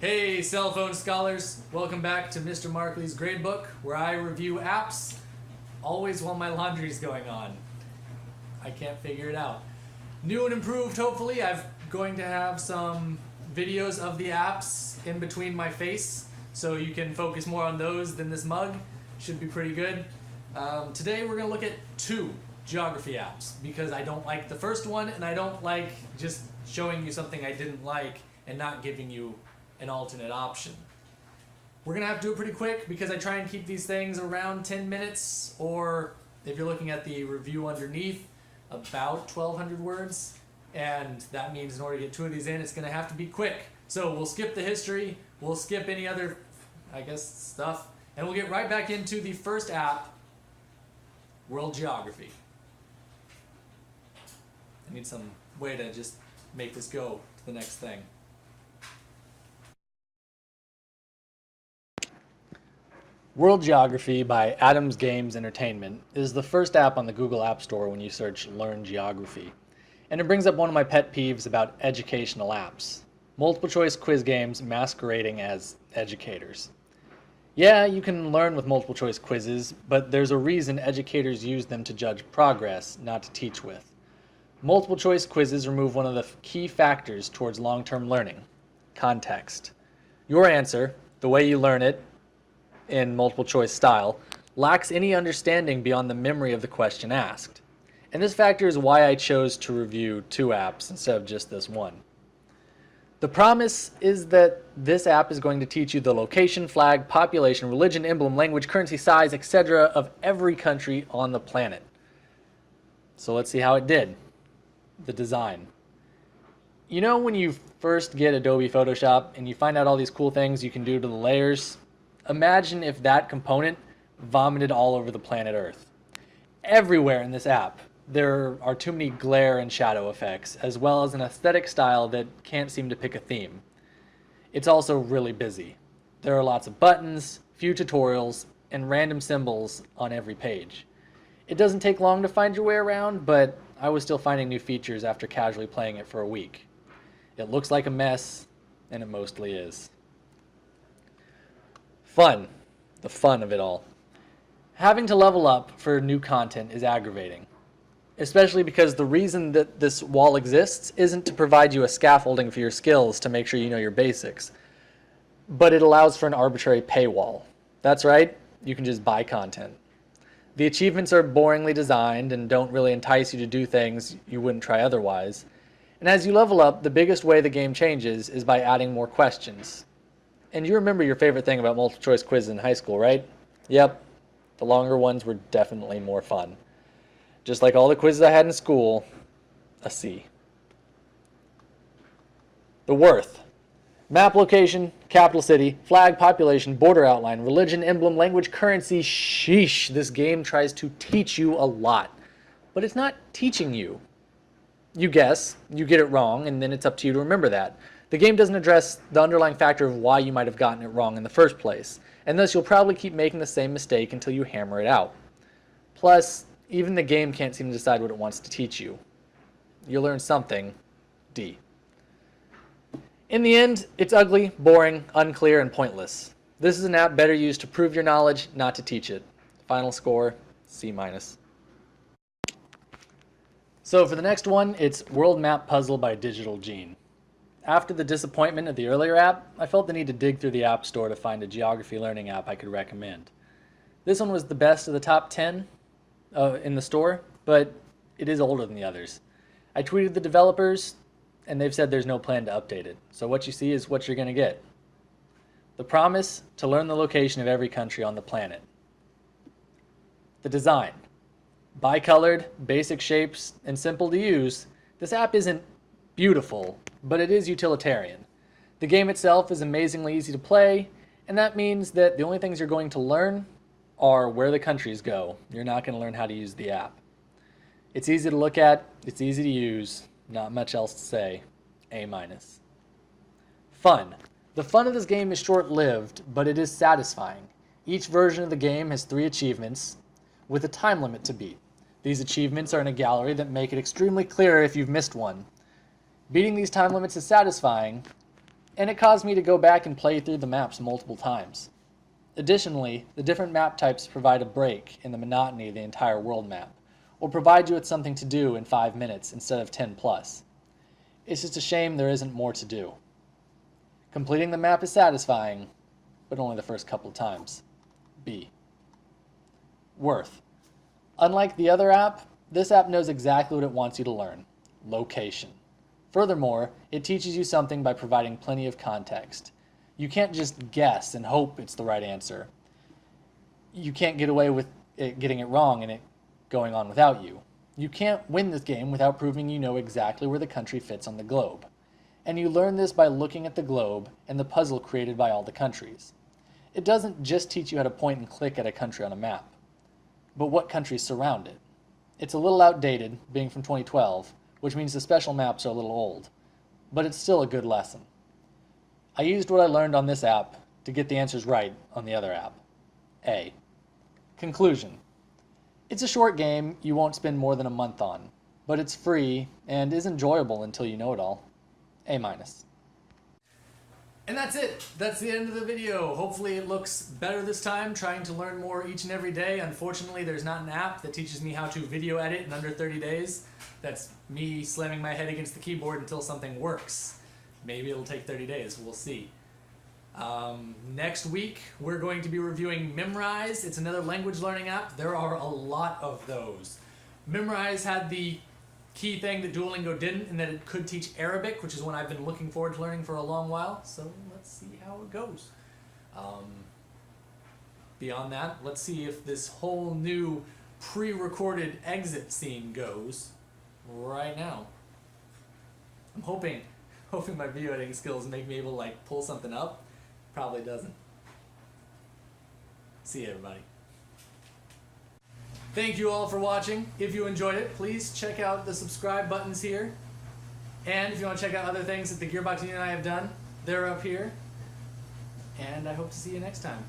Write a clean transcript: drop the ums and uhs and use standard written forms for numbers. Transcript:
Hey cell phone scholars, welcome back to Mr. Markley's Gradebook, where I review apps, always while my laundry's going on. I can't figure it out. New and improved, hopefully. I'm going to have some videos of the apps in between my face, so you can focus more on those than this mug. Should be pretty good. Today we're going to look at two geography apps, because I don't like the first one, and I don't like just showing you something I didn't like and not giving you an alternate option. We're gonna have to do it pretty quick because I try and keep these things around 10 minutes, or if you're looking at the review underneath, about 1,200 words, and that means in order to get two of these in, it's gonna have to be quick. So we'll skip the history, we'll skip any other, stuff, and we'll get right back into the first app, World Geography. I need some way to just make this go to the next thing. World Geography by Adams Games Entertainment is the first app on the Google App Store when you search Learn Geography. And it brings up one of my pet peeves about educational apps. Multiple choice quiz games masquerading as educators. Yeah, you can learn with multiple choice quizzes, but there's a reason educators use them to judge progress, not to teach with. Multiple choice quizzes remove one of the key factors towards long-term learning: context. Your answer, the way you learn it, in multiple choice style, lacks any understanding beyond the memory of the question asked. And this factor is why I chose to review two apps instead of just this one. The promise is that this app is going to teach you the location, flag, population, religion, emblem, language, currency, size, etc. of every country on the planet. So let's see how it did. The design. You know when you first get Adobe Photoshop and you find out all these cool things you can do to the layers? Imagine if that component vomited all over the planet Earth. Everywhere in this app, there are too many glare and shadow effects, as well as an aesthetic style that can't seem to pick a theme. It's also really busy. There are lots of buttons, few tutorials, and random symbols on every page. It doesn't take long to find your way around, but I was still finding new features after casually playing it for a week. It looks like a mess, and it mostly is. Fun. The fun of it all. Having to level up for new content is aggravating, especially because the reason that this wall exists isn't to provide you a scaffolding for your skills to make sure you know your basics, but it allows for an arbitrary paywall. That's right, you can just buy content. The achievements are boringly designed and don't really entice you to do things you wouldn't try otherwise. And as you level up, the biggest way the game changes is by adding more questions. And you remember your favorite thing about multiple choice quizzes in high school, right? Yep, the longer ones were definitely more fun. Just like all the quizzes I had in school, a C. The worth. Map location, capital city, flag, population, border outline, religion, emblem, language, currency. Sheesh, this game tries to teach you a lot. But it's not teaching you. You guess, you get it wrong, and then it's up to you to remember that. The game doesn't address the underlying factor of why you might have gotten it wrong in the first place, and thus you'll probably keep making the same mistake until you hammer it out. Plus, even the game can't seem to decide what it wants to teach you. You'll learn something. D. In the end, it's ugly, boring, unclear, and pointless. This is an app better used to prove your knowledge, not to teach it. Final score, C-. So for the next one, it's World Map Puzzle by Digital Gene. After the disappointment of the earlier app, I felt the need to dig through the App Store to find a geography learning app I could recommend. This one was the best of the top 10 in the store, but it is older than the others. I tweeted the developers, and they've said there's no plan to update it. So what you see is what you're going to get. The promise to learn the location of every country on the planet. The design. Bicolored, basic shapes, and simple to use, this app isn't beautiful, but it is utilitarian. The game itself is amazingly easy to play, and that means that the only things you're going to learn are where the countries go. You're not going to learn how to use the app. It's easy to look at, it's easy to use, not much else to say. A-. Fun. The fun of this game is short-lived, but it is satisfying. Each version of the game has 3 achievements with a time limit to beat. These achievements are in a gallery that make it extremely clear if you've missed one. Beating these time limits is satisfying, and it caused me to go back and play through the maps multiple times. Additionally, the different map types provide a break in the monotony of the entire world map, or provide you with something to do in 5 minutes instead of 10 plus. It's just a shame there isn't more to do. Completing the map is satisfying, but only the first couple of times. B. Worth. Unlike the other app, this app knows exactly what it wants you to learn: location. Furthermore, it teaches you something by providing plenty of context. You can't just guess and hope it's the right answer. You can't get away with it getting it wrong and it going on without you. You can't win this game without proving you know exactly where the country fits on the globe. And you learn this by looking at the globe and the puzzle created by all the countries. It doesn't just teach you how to point and click at a country on a map, but what countries surround it. It's a little outdated, being from 2012, which means the special maps are a little old, but it's still a good lesson. I used what I learned on this app to get the answers right on the other app. A. Conclusion. It's a short game you won't spend more than a month on, but it's free and is enjoyable until you know it all. A-. And that's it. That's the end of the video. Hopefully it looks better this time, trying to learn more each and every day. Unfortunately, there's not an app that teaches me how to video edit in under 30 days. That's me slamming my head against the keyboard until something works. Maybe it'll take 30 days. We'll see. Next week, we're going to be reviewing Memrise. It's another language learning app. There are a lot of those. Memrise had the key thing that Duolingo didn't, and that it could teach Arabic, which is one I've been looking forward to learning for a long while. So let's see how it goes. Beyond that, let's see if this whole new pre-recorded exit scene goes right now. I'm hoping my video editing skills make me able to like pull something up. Probably doesn't. See you, everybody. Thank you all for watching. If you enjoyed it, please check out the subscribe buttons here. And if you want to check out other things that the Gearbox Union and I have done, they're up here. And I hope to see you next time.